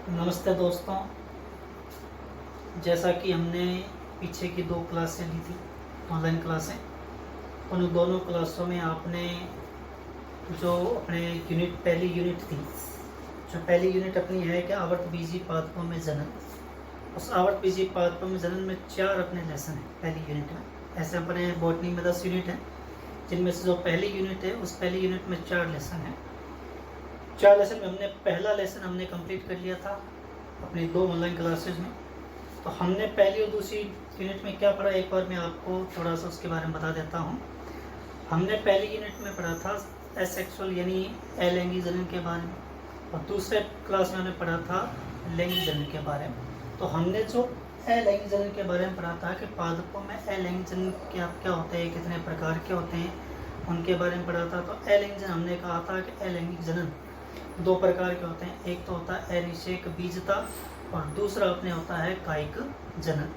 नमस्ते दोस्तों। जैसा कि हमने पीछे की 2 क्लासें ली थी, ऑनलाइन क्लासें, उन दोनों क्लासों में आपने जो अपने पहली यूनिट थी, जो पहली यूनिट अपनी है कि आवर्तबीजी पादपों में जनन, उस आवर्तबीजी पादपों में जनन में 4 अपने लेसन हैं पहली यूनिट में। ऐसे अपने बॉटनी में 10 यूनिट हैं, जिनमें से जो पहली यूनिट है उस पहली यूनिट में 4 लेसन हैं। 4 लेसन में हमने पहला लेसन हमने कंप्लीट कर लिया था अपनी 2 ऑनलाइन क्लासेज में। तो हमने पहली और दूसरी यूनिट में क्या पढ़ा, एक बार मैं आपको थोड़ा सा उसके बारे में बता देता हूँ। हमने पहली यूनिट में पढ़ा था एसेक्सुअल यानी अलैंगिक जनन के बारे में, और दूसरे क्लास में हमने पढ़ा था लैंगिक जनन के बारे में। तो हमने जो अलैंगिक जनन के बारे में पढ़ा था कि पादपों में अलैंगिक जनन क्या होते हैं, कितने प्रकार के होते हैं, उनके बारे में पढ़ा था। तो अलैंगिक जनन हमने कहा था कि अलैंगिक जनन 2 प्रकार के होते हैं। एक तो होता है अनिषेक बीजता और दूसरा अपने होता है कायिक जनन।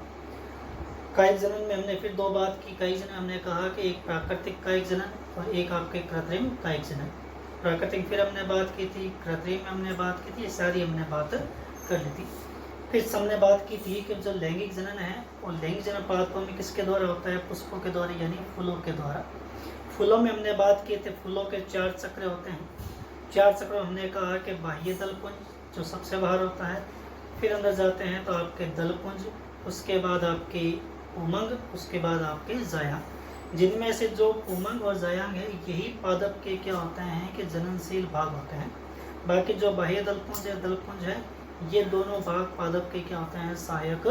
कायिक जनन में हमने फिर 2 बात की। कायिक जनन हमने कहा कि एक प्राकृतिक कायिक जनन और एक आपके कृत्रिम कायिक जनन। प्राकृतिक फिर हमने बात की थी, कृत्रिम में हमने बात की थी, ये सारी हमने बात कर ली थी। फिर हमने बात की थी कि जो लैंगिक जनन है वो लैंगिक जनन पादपों में किसके द्वारा होता है, पुष्पों के द्वारा यानी फूलों के द्वारा। फूलों में हमने बात की थी फूलों के 4 चक्र होते हैं। 4 चक्र हमने कहा कि बाह्य दलपुंज जो सबसे बाहर होता है, फिर अंदर जाते हैं तो आपके दलपुंज, उसके बाद आपके उमंग, उसके बाद आपके जाया। जिनमें से जो उमंग और जायांग है यही पादप के क्या होते हैं कि जननशील भाग होते हैं। बाकी जो बाह्य दलपुंज है ये दोनों भाग पादप के क्या होते हैं, सहायक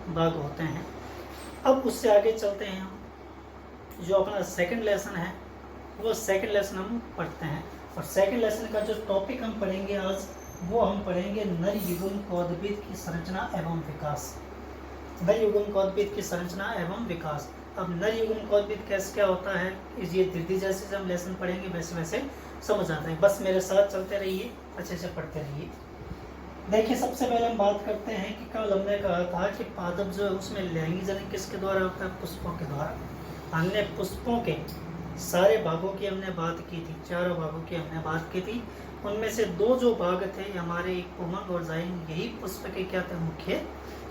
भाग होते हैं। अब उससे आगे चलते हैं हम। जो अपना सेकंड लेसन है वो सेकंड लेसन हम पढ़ते हैं, और सेकंड लेसन का जो टॉपिक हम पढ़ेंगे आज वो हम पढ़ेंगे नर युग्मकोद्भिद की संरचना एवं विकास। नर युग्मकोद्भिद की संरचना एवं विकास। अब नर युग्मकोद्भिद कैसे क्या होता है, ये धीरे जैसे हम लेसन पढ़ेंगे वैसे वैसे समझ आता है। बस मेरे साथ चलते रहिए, अच्छे से पढ़ते रहिए। देखिए, सबसे पहले हम बात करते हैं कि कल हमने कहा था कि पादप जो है उसमें लैंगिक जनन किसके द्वारा होता है, पुष्पों के द्वारा। हमने पुष्पों के सारे भागों की हमने बात की थी, 4 भागों की हमने बात की थी। उनमें से 2 जो भाग थे हमारे, एक उमंग और जायंग, यही पुष्प के क्या थे, मुख्य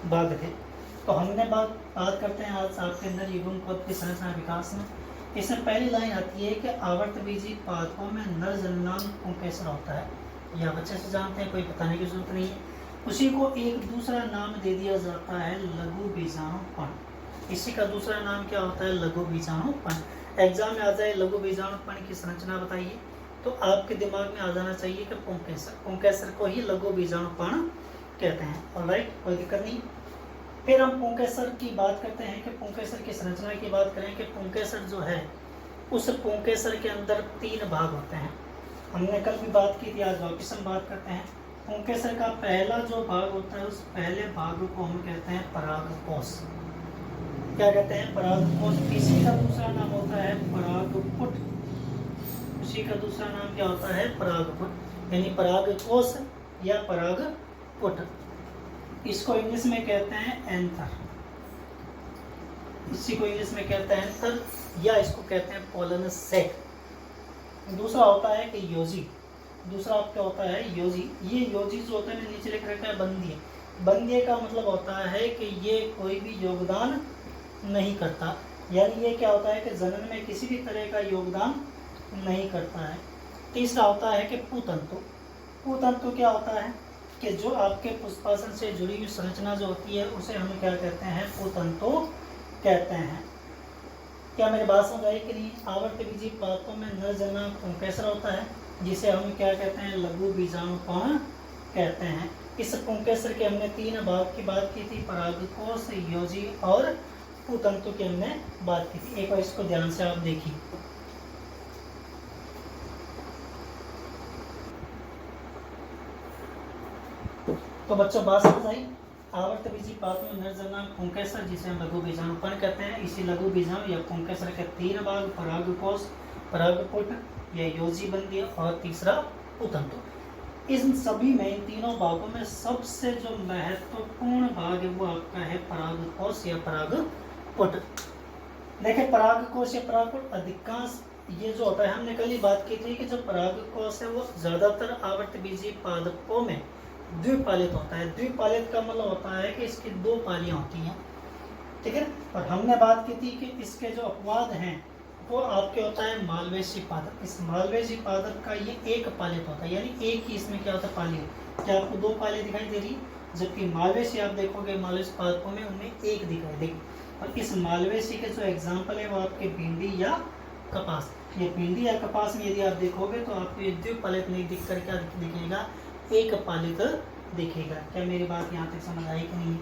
भाग थे। तो हमने बात करते हैं आज आपके अंदर युग्मकोद्भिद की संरचना विकास में। इसमें पहली लाइन आती है कि आवर्तबीजी पादपों में नर जननांग पुंकेसर होता है। यह बच्चे से जानते हैं, कोई बताने की जरूरत नहीं है। उसी को एक दूसरा नाम दे दिया जाता है लघु बीजाणुपण। इसी का दूसरा नाम क्या होता है, लघु बीजाणुपण। एग्जाम में आ जाए लघु बीजाणुपण की संरचना बताइए तो आपके दिमाग में आ जाना चाहिए कि पुंकेसर को ही लघु बीजाणुपण कहते हैं। ऑलराइट, कोई दिक्कत नहीं। फिर हम पुंकेसर की बात करते हैं कि पुंकेसर की संरचना की बात करें कि पुंकेसर जो है उस पुंकेसर के अंदर 3 भाग होते हैं। हमने कल भी बात की थी, आज वापिस हम बात करते हैं। पुंकेसर का पहला जो भाग होता है उस पहले भाग को हम कहते हैं परागकोश। क्या कहते हैं, परागकोश। इसी का दूसरा नाम होता है परागपुट। इसी का दूसरा नाम क्या होता है, परागपुट, यानी परागकोश या परागपुट। इसको इंग्लिश में कहते हैं एंथर। इसी को इंग्लिश में कहते हैं एंथर, या इसको कहते हैं पोलन सेक। दूसरा होता है कि योजी। दूसरा आपका होता है योजी। ये योजी जो होता है, मैंने नीचे लिख रखा है बंदीय। बंदीय का मतलब होता है कि ये कोई भी योगदान नहीं करता, यानी ये क्या होता है कि जनन में किसी भी तरह का योगदान नहीं करता है। तीसरा होता है कि पुतंतु। पुतंतु क्या होता है कि जो आपके पुष्पासन से जुड़ी हुई संरचना जो होती है उसे हम क्या कहते हैं, पुतंतु कहते हैं। क्या मेरी बात समझ आई कि नहीं। आवर्तबीजी पादपों में नर जननांग पुंकेसर होता है, जिसे हम क्या कहते हैं, लघु बीजाणुपण कहते हैं। इस पुंकेसर के हमने 3 भाग की बात की थी, परागकोश, योजी और पुतंतु की हमने बात की थी। एक बार इसको ध्यान से आप देखिए। तो बच्चों बात समझ आई। आवर्तबीजी पादपों में नर जननांग पुंकेसर, जिसे हम लघु बीजाणुपण कहते हैं। इसी लघु बीजाणु या पुंकेसर के 3 भाग, परागकोश, परागपुट या योजी बंदीय और तीसरा पुतंतु। इन सभी में, इन तीनों भागों में सबसे जो महत्वपूर्ण भाग है वो आपका है परागकोश या परागपुट। देखिए, परागकोश या परागपुट अधिकांश ये जो होता है, हमने कल ही बात की थी कि जो परागकोश है वो ज्यादातर आवर्तबीजी पादपों में द्विपालित होता है। द्विपालित का मतलब होता है कि इसकी दो पालियां होती हैं, ठीक है। और हमने बात की थी कि इसके जो अपवाद हैं वो आपके होता है मालवेशी पादप। इस मालवेशी पादप का ये एक पालित होता है, यानी एक ही इसमें क्या होता है पाली। क्या आपको दो पाली दिखाई दे रही, जबकि मालवेशी आप देखोगे मालवेशी पादपों में उनमें एक दिखाई देगी। और इस मालवेशी के जो एग्जाम्पल है वो आपके भिंडी या कपास। ये भिंडी या कपास में यदि आप देखोगे तो आपको ये द्विपालित नहीं दिख कर क्या दिखेगा, एक पालित दिखेगा। क्या मेरी बात यहाँ तक समझ आई कि नहीं?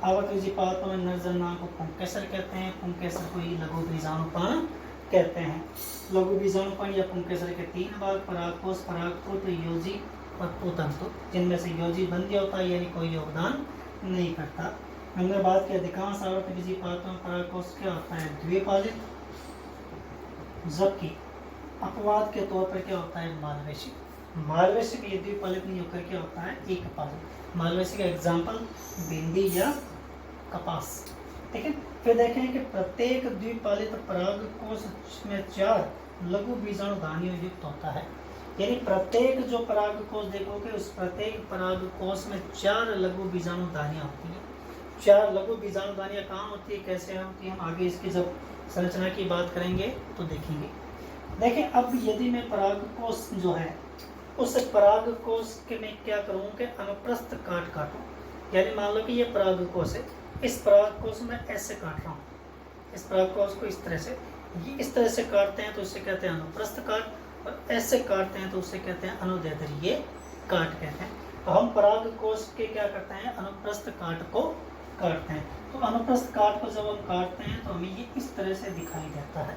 आवृत्ति पादपों में नरजन्मा को पुंकेसर कहते हैं, पुंकेसर को ही लघु बीजाणुपर्ण कहते हैं। लघु बीजाणुपर्ण या पुंकेसर के तीन भाग, परागकोश, परागपुत्र, योजी और पुतंतु, जिनमें से योजी बंदी होता है यानी कोई योगदान नहीं करता। हमने बात की अधिकांश आवृत्ति पादपों में परागकोश क्या होता है द्विपालित, जबकि अपवाद के तौर पर क्या होता है मालवेशी। मालवेशी में ये द्विपालित नहीं होकर क्या होता है एक पालित। मालवेशी का एग्जाम्पल भिंडी या कपास, ठीक है। फिर देखें कि प्रत्येक द्विपालित परागकोश में 4 लघु बीजाणुधानियों युक्त होता है, यानी प्रत्येक जो परागकोश देखोगे उस प्रत्येक परागकोश में 4 लघु बीजाणुधानियां होती हैं। 4 लघु बीजाणुधानियां कहाँ होती है, कैसे होती है, हम आगे इसकी जब संरचना की बात करेंगे तो देखेंगे। देखें अब यदि मैं परागकोश जो है उस परागकोश के मैं क्या करूँ कि अनुप्रस्थ काटूँ, यानी मान लो कि ये परागकोश है, इस परागकोश में ऐसे काट रहा हूँ, इस परागकोश को इस तरह से, ये इस तरह से काटते हैं तो उसे कहते हैं अनुप्रस्थ काट, और ऐसे काटते हैं तो उसे कहते हैं अनुदैर्ध्य काट कहते हैं। तो हम परागकोश के क्या करते हैं अनुप्रस्थ काट को काटते हैं। तो अनुप्रस्थ काट को जब हम काटते हैं तो हमें ये इस तरह से दिखाई देता है।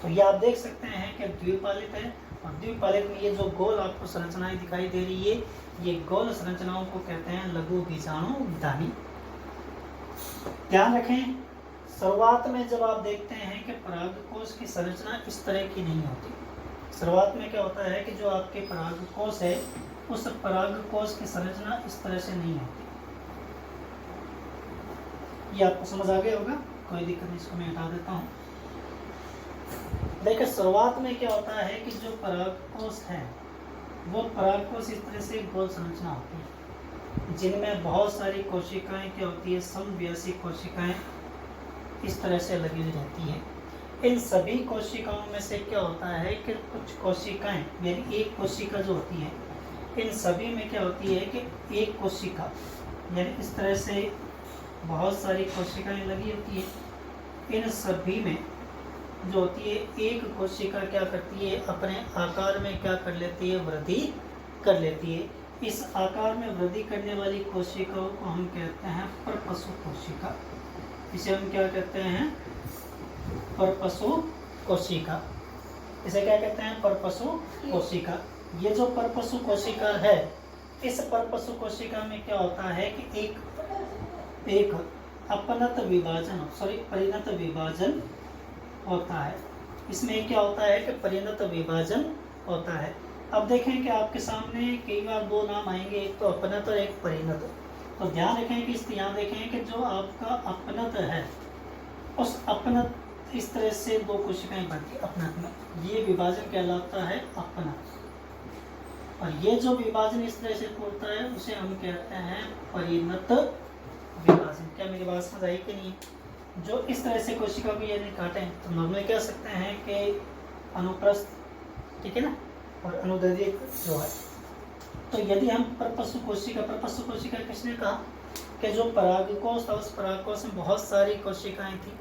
तो ये आप देख सकते हैं कि द्विपालित है, और द्विपालित में ये जो गोल आपको संरचनाएं दिखाई दे रही है ये गोल संरचनाओं को कहते हैं लघु बीजाणुधानी। ध्यान रखें शुरुआत में जब आप देखते हैं कि परागकोश की संरचना इस तरह की नहीं होती। शुरुआत में क्या होता है कि जो आपके परागकोश है उस परागकोश की संरचना इस तरह से नहीं होती। ये आपको समझ आ गया होगा, कोई दिक्कत नहीं, इसको मैं हटा देता हूँ। देखिए शुरुआत में क्या होता है कि जो परागकोश है वो परागकोश इस तरह से गोल संरचना होती है, जिनमें बहुत सारी कोशिकाएं क्या होती है समव्यासी कोशिकाएं इस तरह से लगी हुई रहती हैं। इन सभी कोशिकाओं में से क्या होता है कि कुछ कोशिकाएं यानी एक कोशिका जो होती है, इन सभी में क्या होती है कि एक कोशिका यानी इस तरह से बहुत सारी कोशिकाएं लगी होती है। इन सभी में जो होती है एक कोशिका क्या करती है अपने आकार में क्या कर लेती है वृद्धि कर लेती है। इस आकार में वृद्धि करने वाली कोशिकाओं को हम कहते हैं परपशु कोशिका। इसे हम क्या कहते हैं परपशु कोशिका। इसे क्या कहते हैं परपशु कोशिका। ये जो परपशु कोशिका है इस परपशु कोशिका में क्या होता है कि एक अपनत विभाजन परिणत विभाजन होता है। इसमें क्या होता है कि परिणत विभाजन होता है। अब देखें कि आपके सामने कई बार दो नाम आएंगे, एक तो अपनत और एक परिणत। तो ध्यान रखें कि यहाँ देखें कि जो आपका अपनत है उस अपनत इस तरह से दो कोशिकाएं बनती अपनत में, ये विभाजन कहलाता है अपनत। और ये जो विभाजन इस तरह से होता है उसे हम कहते हैं परिणत विभाजन। क्या मेरी बात समझ आई कि नहीं? जो इस तरह से कोशिका को यदि काटें तो नॉर्मली कह सकते हैं कि अनुप्रस्थ, ठीक है ना, और अनुदैर्ध्य जो है। तो यदि हम परपशु कोशिका किसने कहा कि जो परागकोश था उस परागकोश में बहुत सारी कोशिकाएं थी,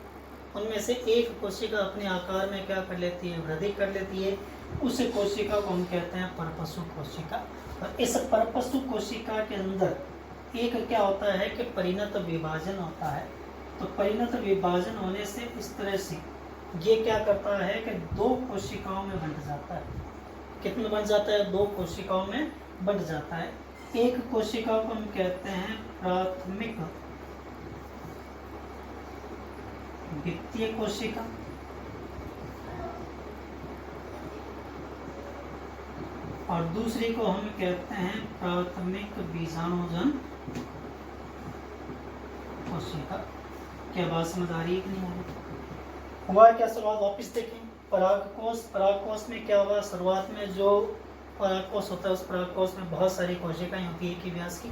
उनमें से एक कोशिका अपने आकार में क्या कर लेती है वृद्धि कर लेती है, उस कोशिका को हम कहते हैं परपशु कोशिका। और इस परपशु कोशिका के अंदर एक क्या होता है कि परिणत विभाजन होता है। तो परिणत विभाजन होने से इस तरह से ये क्या करता है कि दो कोशिकाओं में बंट जाता है। कितने बन जाता है? दो कोशिकाओं में बंट जाता है। एक कोशिका को हम कहते हैं प्राथमिक द्वितीय कोशिका, और दूसरी को हम कहते हैं प्राथमिक बीजाणुजन कोशिका। क्या बात समझ आ रही है कि नहीं आ रही? हुआ क्या शुरुआत? वापिस देखें परागकोश में क्या हुआ? शुरुआत में जो परागकोश होता है, उस परागकोश में बहुत सारी कोशिकाएं होती है एक ही व्यास की।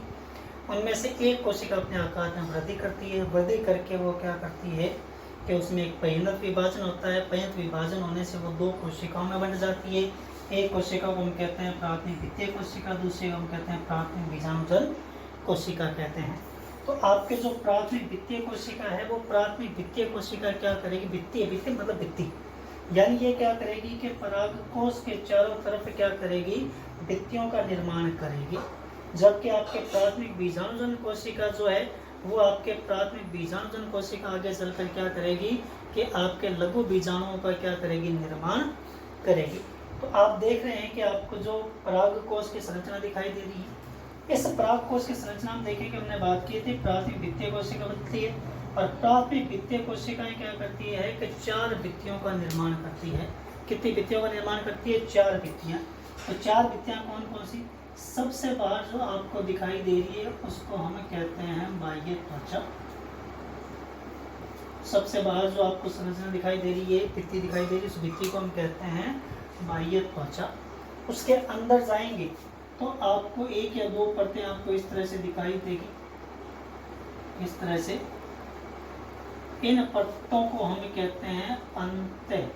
उनमें से एक कोशिका अपने आकार में वृद्धि करती है, वृद्धि करके वो क्या करती है कि उसमें एक परिणत विभाजन होता है। परिणत विभाजन होने से वो दो कोशिकाओं में बंट जाती है। एक कोशिका को हम कहते हैं प्राथमिक द्वितीय कोशिका, दूसरी को हम कहते हैं प्राथमिक बीजाणुजन कोशिका कहते हैं। तो आपके जो प्राथमिक द्वितीय कोशिका है वो प्राथमिक द्वितीय कोशिका क्या करेगी, वित्तीय मतलब वित्तीय, यानी ये क्या करेगी कि परागकोश के चारों तरफ क्या करेगी, वित्तियों का निर्माण करेगी। जबकि आपके प्राथमिक बीजाणुजन कोशिका जो है वो आपके प्राथमिक बीजाणुजन कोशिका आगे चलकर क्या करेगी कि आपके लघु बीजाणुओं का क्या करेगी, निर्माण करेगी। तो आप देख रहे हैं कि आपको जो परागकोश की संरचना दिखाई दे रही है, इस परागकोश की संरचना हम देखें कि हमने बात की थी प्राथमिक द्वितीय कोशिका बनती है, और प्राथमिक द्वितीय कोशिकाएं क्या करती है कि 4 भित्तियों का निर्माण करती है। कितनी भित्तियों का निर्माण करती है, 4 भित्तियां। तो 4 भित्तियां कौन कौन सी, सबसे बाहर जो आपको दिखाई दे रही है उसको हम कहते हैं बाह्य त्वचा। सबसे बाहर जो आपको संरचना दिखाई दे रही है, भित्ति दिखाई दे रही है, उस भित्ति को हम कहते हैं बाह्य त्वचा। उसके अंदर जाएंगे तो आपको 1 या 2 परतें आपको इस तरह से दिखाई देगी, इस तरह से। इन परतों को हम कहते हैं अंतःस्थिशियम,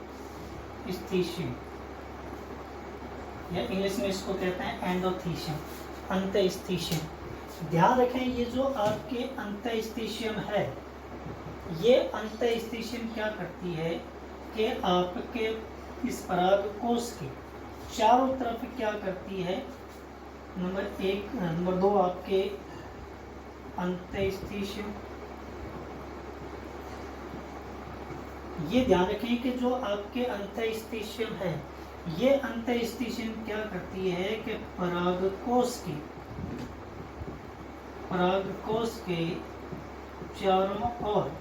या इंग्लिश में इसको कहते हैं एंडोथीशियम, अंतःस्थिशियम। ध्यान रखें ये जो आपके अंतःस्थिशियम है, ये अंतःस्थिशियम क्या करती है कि आपके इस परागकोश के चारों तरफ क्या करती है, नंबर 1 नंबर 2 आपके अंतःस्थिशियम। ये ध्यान रखें कि जो आपके अंतःस्थिशियम है, ये अंतःस्थिशियम क्या करती है कि परागकोश के चारों ओर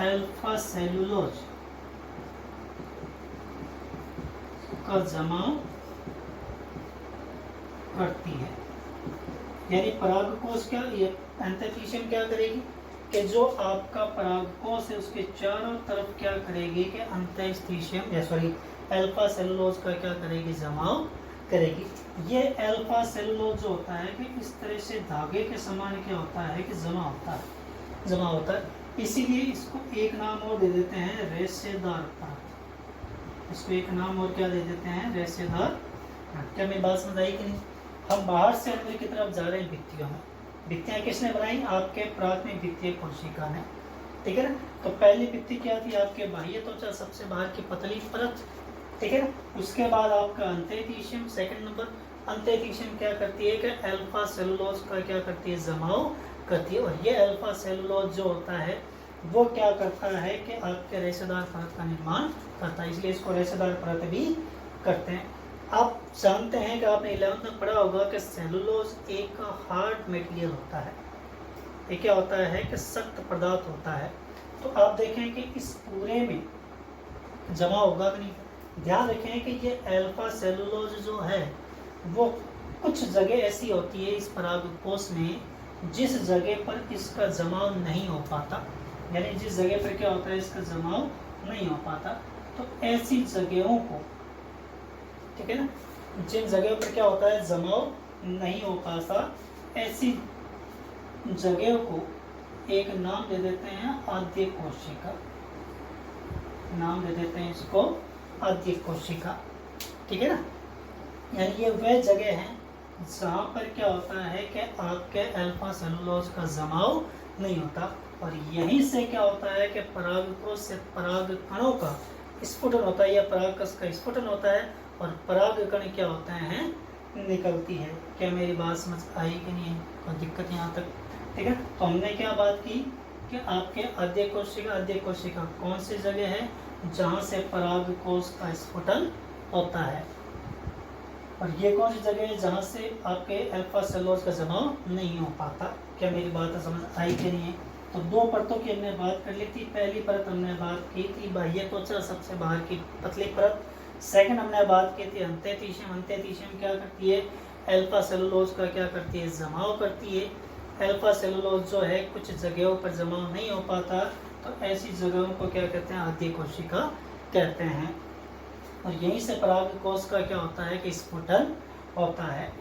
अल्फा सेलुलोज का जमाव करती है। यानी परागकोश क्या, ये अंतःस्थिशियम क्या करेगी कि जो आपका परागकोश है उसके चारों तरफ क्या करेगी कि अंतःस्थिशियम अल्फा सेलुलोज का क्या करेगी, जमाव करेगी। ये अल्फा सेलुलोज जो होता है कि इस तरह से धागे के समान क्या होता है कि जमा होता है। इसीलिए इसको एक नाम और दे देते हैं रेशेदार परत। इसको एक नाम और क्या दे देते हैं, रेशेदार। क्या मेरी बात समझ आई कि नहीं। हम बाहर से अंदर की तरफ जा रहे हैं भित्तियों में। भित्तियां किसने बनाई, आपके प्राथमिक द्वितीय कोशिका ने, ठीक है ना। तो पहली भित्ति क्या थी, आपके बाह्य त्वचा, सबसे बाहर की पतली परत, ठीक है ना। उसके बाद आपका अंतःस्थिशियम, सेकंड नंबर। अंतःस्थिशियम क्या करती है कि अल्फा सेलुलोज का क्या करती है, जमाव करती है। और ये अल्फा सेलुलोज जो होता है वो क्या करता है कि आपके रेशेदार परत का निर्माण करता है, इसलिए इसको रेशेदार परत भी करते हैं। आप जानते हैं कि आपने 11th में पढ़ा होगा कि सेलुलोज एक हार्ड मटेरियल होता है। ये क्या होता है कि सख्त पदार्थ होता है। तो आप देखें कि इस पूरे में जमा होगा कि नहीं। ध्यान रखें कि ये अल्फा सेलुलोज जो है वो कुछ जगह ऐसी होती है इस परागकोश में जिस जगह पर इसका जमाव नहीं हो पाता, यानी जिस जगह पर क्या होता है इसका जमाव नहीं हो पाता। तो ऐसी जगहों को, ठीक है ना, जिन जगहों पर क्या होता है जमाव नहीं हो पाता, ऐसी जगहों को एक नाम दे देते हैं आद्य कोशिका। नाम दे देते हैं इसको आद्य कोशिका, ठीक है ना। यानी ये वह जगह है जहाँ पर क्या होता है कि आपके अल्फा सेलुलोज का जमाव नहीं होता, और यहीं से क्या होता है कि परागकोश से पराग कणों का स्फुटन होता है, या परागकश का स्फुटन होता है, और परागकण क्या होते हैं, निकलती है। क्या मेरी बात समझ आई कि नहीं, कोई दिक्कत यहाँ तक, ठीक है। तो हमने क्या बात की कि आपके आद्य कोशिका कौन सी जगह है जहाँ से परागकोश का स्फुटन होता है, और ये कौन सी जगह है जहाँ से आपके अल्फा सेलुलोज का जमाव नहीं हो पाता। क्या मेरी बात समझ आई कि नहीं है। तो 2 परतों की हमने बात कर ली थी। पहली परत हमने बात की थी बाह्य त्वचा, सबसे बाहर की पतली परत। सेकंड हमने बात की थी अंतःस्थिशियम क्या करती है, अल्फा सेलुलोज का क्या करती है, जमाव करती है। अल्फा सेलुलोज जो है कुछ जगहों पर जमाव नहीं हो पाता, तो ऐसी जगहों को क्या कहते हैं, आद्य कोशिका कहते हैं। और यहीं से परागकोश का क्या होता है कि स्फुटन होता है।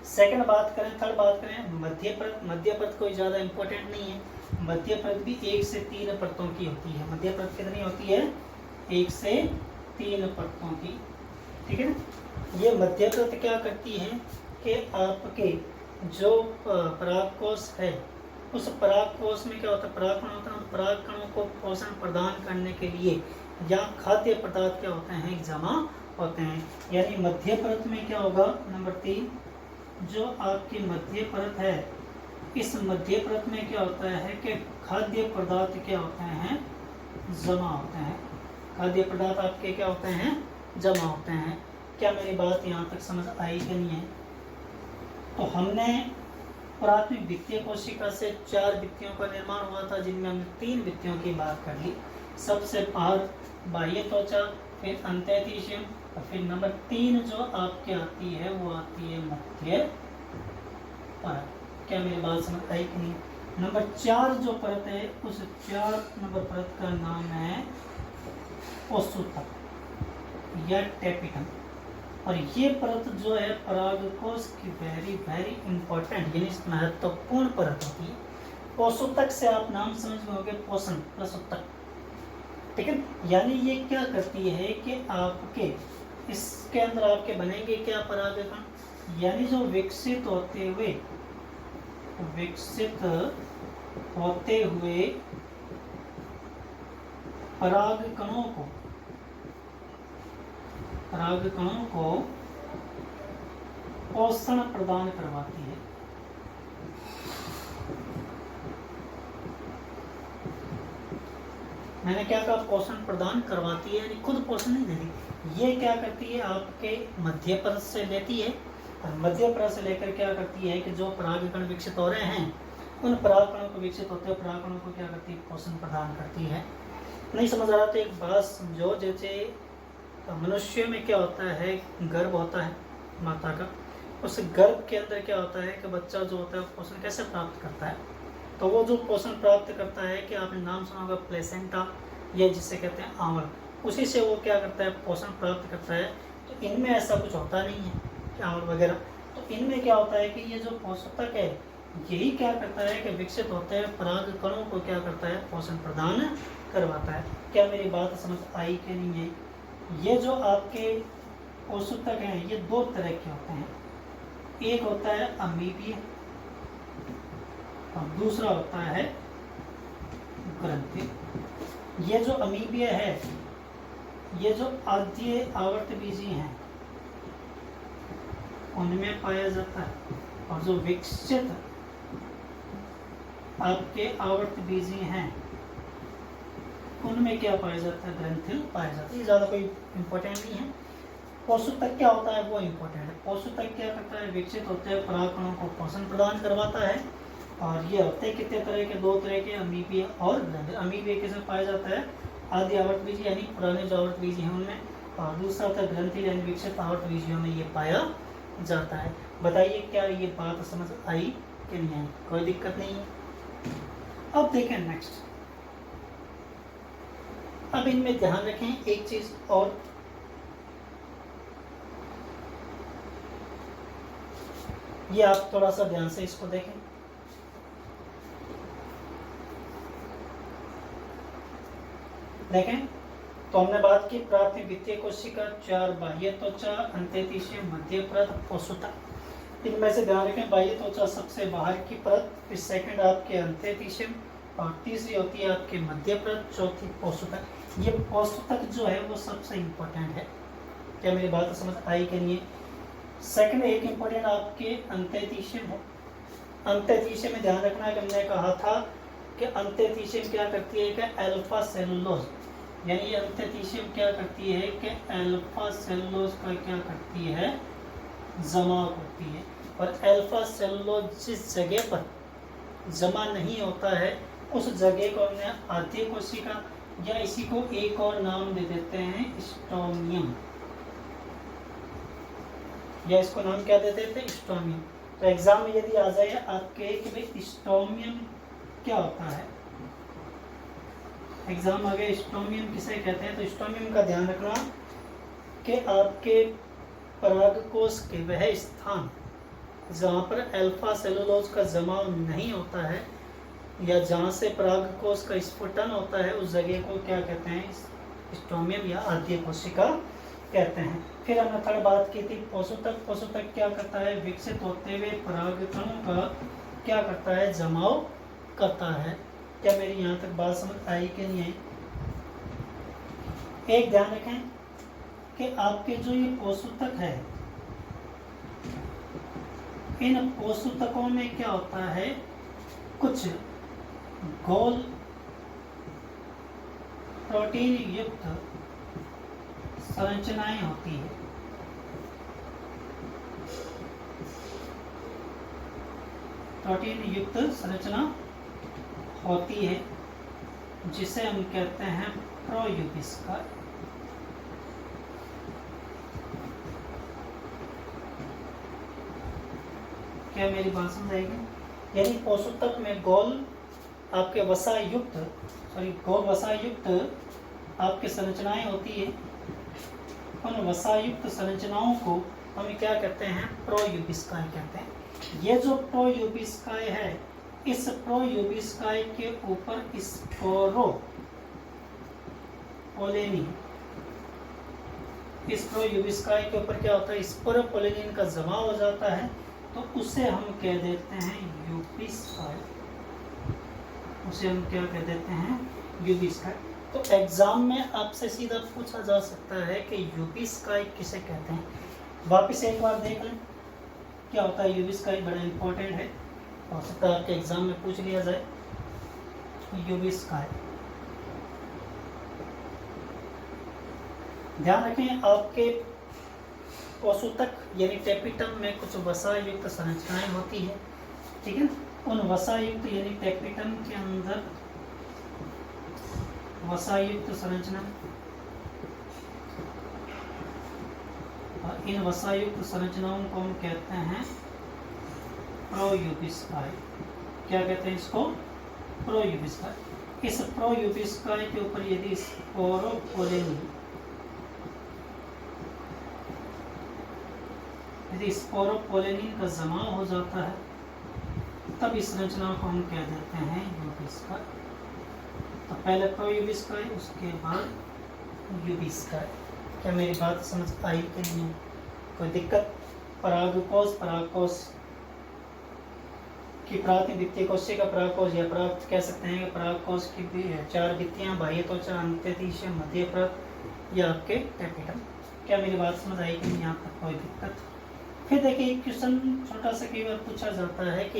सेकंड बात करें, थर्ड बात करें मध्य परत। मध्य परत कोई ज़्यादा इंपॉर्टेंट नहीं है। मध्य परत भी 1 से 3 परतों की होती है। मध्य परत कितनी होती है? 1 से 3 परतों की, ठीक है ना। ये मध्य परत क्या करती है कि आपके जो परागकोश है उस परागकोश में क्या होता है, परागकण होता है, परागकणों को पोषण प्रदान करने के लिए या खाद्य पदार्थ क्या होते हैं, जमा होते हैं। यानी मध्य परत में क्या होगा, नंबर 3, जो आपकी मध्य परत है, इस मध्य परत में क्या होता है कि खाद्य पदार्थ क्या होते हैं, जमा होते हैं। खाद्य पदार्थ आपके क्या होते हैं, जमा होते हैं। क्या मेरी बात यहाँ तक समझ आई कि नहीं है? तो हमने प्राथमिक वित्तीय कोशिका से 4 वित्तियों का निर्माण हुआ था, जिनमें हमने 3 वित्तियों की बात कर ली। सबसे बाहर बाह्य त्वचा, फिर अंतःशियम, और फिर नंबर 3 जो आपके आती है वो आती है मध्य परत। क्या मेरी बात समझ आई कि नहीं? नंबर 4 जो परत है उस 4 नंबर परत का नाम है ओसुतक या टेपिटम। और ये परत जो है परागकोश की वेरी वेरी इंपॉर्टेंट यानी महत्वपूर्ण परत होती है। ओसुतक से आप नाम समझ गए, पोषण प्लस उत्तक, ठीक है। यानी ये क्या करती है कि आपके इसके अंदर आपके बनेंगे क्या, परागकण, यानी जो विकसित होते हुए परागकणों को पोषण प्रदान करवाती है। मैंने क्या कहा, पोषण प्रदान करवाती है, यानी खुद पोषण नहीं देती। ये क्या करती है, आपके मध्य परत से लेती है, और मध्य परत से लेकर क्या करती है कि जो परागकण विकसित हो रहे हैं उन परागकणों को विकसित होते हुए परागकणों को क्या करती है, पोषण प्रदान करती है। नहीं समझ आ रहा तो एक बात समझो, जैसे मनुष्य में क्या होता है, गर्भ होता है माता का, उस गर्भ के अंदर क्या होता है कि बच्चा जो होता है पोषण कैसे प्राप्त करता है। तो वो जो पोषण प्राप्त करता है कि आपने नाम सुना होगा प्लेसेंटा, या जिसे कहते हैं आंवल, उसी से वो क्या करता है, पोषण प्राप्त करता है। तो इनमें ऐसा कुछ होता नहीं है कि आंवल वगैरह, तो इनमें क्या होता है कि ये जो पोषक है यही क्या करता है कि विकसित होते हैं परागकणों को क्या करता है, पोषण प्रदान करवाता है। क्या मेरी बात समझ आई कि नहीं है? ये जो आपके पोषक हैं ये 2 तरह के होते हैं, एक होता है अमीबीय और दूसरा होता है ग्रंथि। ये जो अमीबीय है ये जो आद्य आवर्तबीजी हैं उनमें पाया जाता है, और जो विकसित आपके आवर्तबीजी हैं उनमें क्या पाया जाता है, ग्रंथिल पाया जाता है। ये ज़्यादा कोई इंपॉर्टेंट नहीं है। पोषक क्या होता है वो इंपॉर्टेंट है। पोषक क्या करता है, विकसित होते हैं परागकणों को पोषण प्रदान करवाता है। और ये होते हैं कितने तरह के, 2 तरह के, अमीबीय और ग्रंथिल। अमीबीय किसमें पाया जाता है, आदि आवर्तबीजी यानी पुराने जो आवर्तबीजी हैं उनमें, और दूसरा होता है ग्रंथिल यानी विकसित आवर्तबीजियों में ये पाया जाता है। बताइए क्या ये बात समझ आई कि नहीं आई? कोई दिक्कत नहीं है। अब देखें नेक्स्ट, अब इनमें ध्यान रखें एक चीज और, ये आप थोड़ा सा ध्यान से इसको देखें। देखें तो हमने बात की प्राथमिक वित्तीय कोशिका, 4 बाह्य त्वचा, अंतःशियम, मध्य परत, ओसुतक। इनमें से ध्यान रखें, बाह्य त्वचा सबसे बाहर की परत, फिर सेकंड आपके अंतःशियम, और तीसरी होती है आपके मध्य परत, चौथी ओसुतक। ये ओसुतक जो है वो सबसे इम्पोर्टेंट है। क्या मेरी बात समझ आई कि नहीं? सेकंड एक इम्पोर्टेंट आपके अंतःशियम है। अंतःशियम में ध्यान रखना कि हमने कहा था कि अंतःशियम क्या करती है कि अल्फा सेलुलोज, यानी अंतःशियम क्या करती है कि अल्फा सेलुलोज का क्या करती है, जमा करती है। और अल्फा सेलुलोज जिस जगह पर जमा नहीं होता है उस जगह को हमने आद्य कोशिका, या इसी को एक और नाम दे देते हैं स्टोमियम, या इसको नाम क्या दे देते हैं, स्टोमियम। तो एग्जाम में यदि आ जाए आपके कि भाई स्टोमियम क्या होता है, एग्जाम आ गया स्टोमियम किसे कहते हैं, तो स्टोमियम का ध्यान रखना कि आपके परागकोश के वह स्थान जहाँ पर अल्फा सेलुलोज का जमाव नहीं होता है या जहाँ से परागकोश का स्फुटन होता है, उस जगह को क्या कहते हैं? स्टोमियम या आद्य कोशिका कहते हैं। फिर हमने थर्ड बात की थी पोषक। पोषक क्या करता है? विकसित होते हुए परागकणों का क्या करता है? जमाव करता है। क्या मेरी यहाँ तक बात समझ आई कि नहीं आई? एक ध्यान रखें कि आपके जो ये पोषक है, इन पोषकों में क्या होता है? कुछ गोल प्रोटीन युक्त संरचनाएं होती है। प्रोटीन युक्त संरचना होती है जिसे हम कहते हैं प्रोयूबिस्का। क्या मेरी बात समझ आएगी? यानी पोषक में गोल आपके गोल वसायुक्त आपके संरचनाएं होती है। उन वसायुक्त संरचनाओं को हम क्या कहते हैं? प्रोयूबिस्काएं कहते हैं। ये जो प्रोयूबिस्काएं है, इस प्रोयूबिस्काएं के ऊपर स्पोरोपोलेनिन, इस प्रोयूबिस्काएं के ऊपर क्या होता है? स्पोरोपोलेनिन का जमा हो जाता है, तो उसे हम कह देते हैं यूबिस्काई। उसे हम क्या कह देते हैं? यूबिस्काई। तो एग्जाम में आपसे सीधा पूछा जा सकता है कि यूबिस्काई किसे कहते हैं। वापस एक बार देख लें क्या होता है यूबिस्काई, बड़ा इंपॉर्टेंट है, हो सकता है आपके एग्जाम में पूछ लिया जाए। यूबिस्काई, ध्यान रखें आपके पोषक यानी टेपिटम में कुछ वसायुक्त संरचनाएं होती है, ठीक है। उन वसायुक्त यानी टेपिटम के अंदर वसायुक्त संरचना, और इन वसायुक्त संरचनाओं को हम कहते हैं प्रोयूबिस्काई। क्या कहते हैं इसको? प्रोयूबिस्काई। इस प्रोयूबिस्काई के ऊपर यदि स्पोरोपोलेनिन का जमाव हो जाता है, तब इस संरचना को हम कह देते हैं यूबिस्काई। तो पहले प्रोयूबिस्काई, उसके बाद यूबिस्काई। क्या मेरी बात समझ आई कि नहीं? कोई दिक्कत? परागकोश की प्रातिभित्तीय कोशिका परागकोश, या पराग कह सकते हैं कि परागकोश की भी 4 भित्तियां, बाह्य त्वचा, अंत्यतीश, मध्य परत, या आपके टेपिटम। क्या मेरी बात समझ आई कि नहीं? यहाँ तक कोई दिक्कत? फिर देखिए क्वेश्चन छोटा सा कई बार पूछा जाता है कि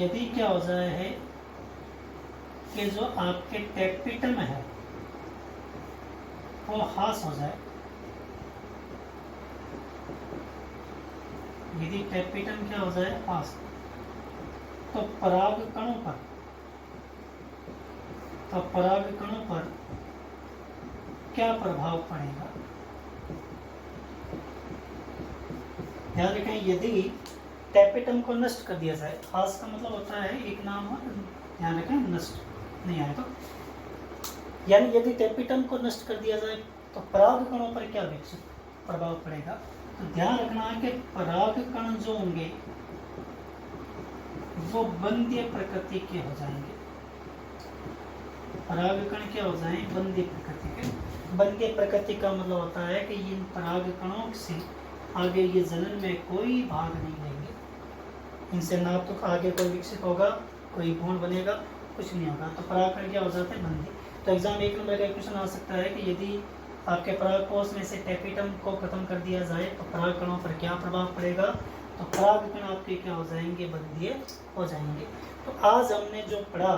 यदि क्या हो जाए है कि जो आपके टेपिटम है वो हास हो जाए, यदि टेपिटम क्या हो जाए? हास, तो परागकणों पर क्या प्रभाव पड़ेगा? ध्यान रखें, यदि टेपिटम को नष्ट कर दिया जाए, हास का मतलब होता है एक नाम, ध्यान रखें नष्ट नहीं आए तो, यानी यदि टेपिटम को नष्ट कर दिया जाए तो परागकणों पर क्या विकसित प्रभाव पड़ेगा? तो ध्यान रखना है कि परागकण जो होंगे वो बंध्य प्रकृति के हो जाएंगे। परागकण क्या हो जाए? बंध्य प्रकृति के। बंध्य प्रकृति का मतलब होता है कि इन परागकणों से आगे ये जनन में कोई भाग नहीं लेंगे, इनसे ना तो आगे कोई विकसित होगा, कोई भ्रूण बनेगा, कुछ नहीं होगा। तो परागकण क्या हो जाते हैं? बंध्य। तो एग्जाम 1 नंबर का क्वेश्चन आ सकता है कि यदि आपके परागकोश में से टेपिटम को खत्म कर दिया जाए तो परागकणों पर क्या प्रभाव पड़ेगा? तो परागकण आपके क्या हो जाएंगे? बंध्य हो जाएंगे। तो आज हमने जो पढ़ा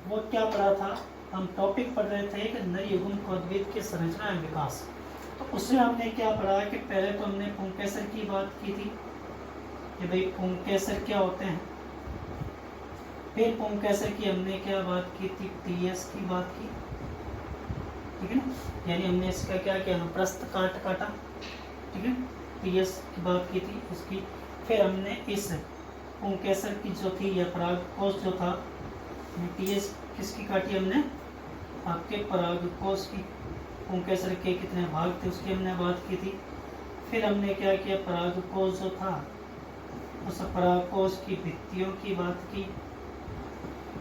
वो क्या पढ़ा था? हम टॉपिक पढ़ रहे थे कि नर युग्मकोद्भिद की संरचना एवं विकास। तो उसमें हमने क्या पढ़ा कि पहले तो हमने पुंकेसर की बात की थी कि भाई पुंकेसर क्या होते हैं। फिर पुंकेसर की हमने क्या बात की थी? टीएस की बात की, ठीक है ना। यानी हमने इसका क्या किया? अनुप्रस्थ काटा, ठीक है। टीएस की बात की थी उसकी। फिर हमने इस पुंकेसर की जो थी या परागकोश जो था, टीएस किसकी काटी हमने? आपके परागकोश की, पुंकेसर के कितने भाग थे उसकी हमने बात की थी। फिर हमने क्या किया, परागकोश जो था उस परागकोश की भित्तियों की बात की।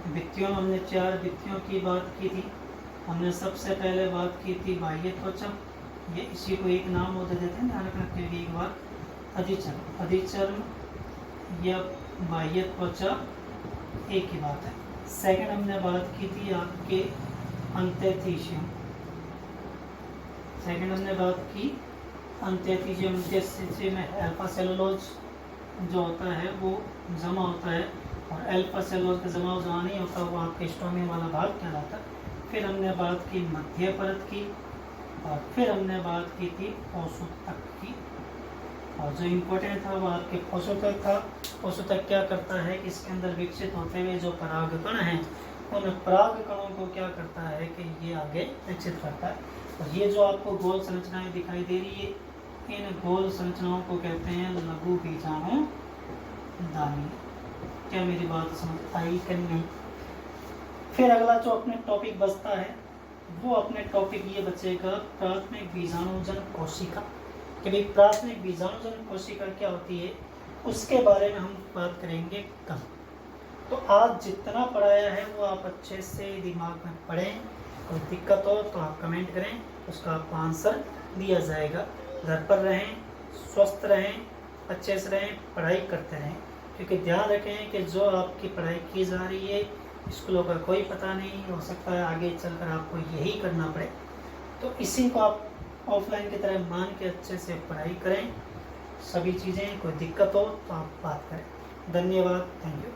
भित्तियों में हमने 4 भित्तियों की बात की थी। हमने सबसे पहले बात की थी बाह्य त्वचा, ये इसी को एक नाम और दे देते हैं, ध्यान रखना के लिए एक बार, अधिचर्म। अधिचर्म या बाह्य त्वचा एक ही बात है। सेकंड हमने बात की थी आपके अंत्यथीशियम। सेकंड हमने बात की अंत्यथीशियम, जैसे में अल्फा सेलुलोज जो होता है वो जमा होता है, और अल्फा सेलुलोज का जमा जमा नहीं होता, वो आपके स्टोमी वाला भाग कहलाता है। फिर हमने बात की मध्य परत की, और फिर हमने बात की थी औषधक की, और जो इम्पोर्टेंट था वो आपके औषधक था। औषधक क्या करता है कि इसके अंदर विकसित होते हुए जो परागकण हैं उन परागकणों को क्या करता है कि ये आगे विकसित करता है। और ये जो आपको गोल संरचनाएं दिखाई दे रही है, इन गोल संरचनाओं को कहते हैं लघु बीजाणु दानी। क्या मेरी बात समझ आई कि नहीं? फिर अगला जो अपने टॉपिक बचता है वो अपने टॉपिक ये बचेगा प्राथमिक बीजाणुजन कोशिका, कि भाई प्राथमिक बीजाणुजन कोशिका क्या होती है उसके बारे में हम बात करेंगे कल। तो आज जितना पढ़ाया है वो आप अच्छे से दिमाग में पढ़ें, कोई दिक्कत हो तो आप कमेंट करें, उसका आपको आंसर दिया जाएगा। घर पर रहें, स्वस्थ रहें, अच्छे से रहें, पढ़ाई करते रहें, क्योंकि ध्यान रखें कि जो आपकी पढ़ाई की जा रही है स्कूलों का कोई पता नहीं, हो सकता है आगे चलकर आपको यही करना पड़े। तो इसी को आप ऑफलाइन की तरह मान के अच्छे से पढ़ाई करें। सभी चीज़ें, कोई दिक्कत हो तो आप बात करें। धन्यवाद, थैंक यू।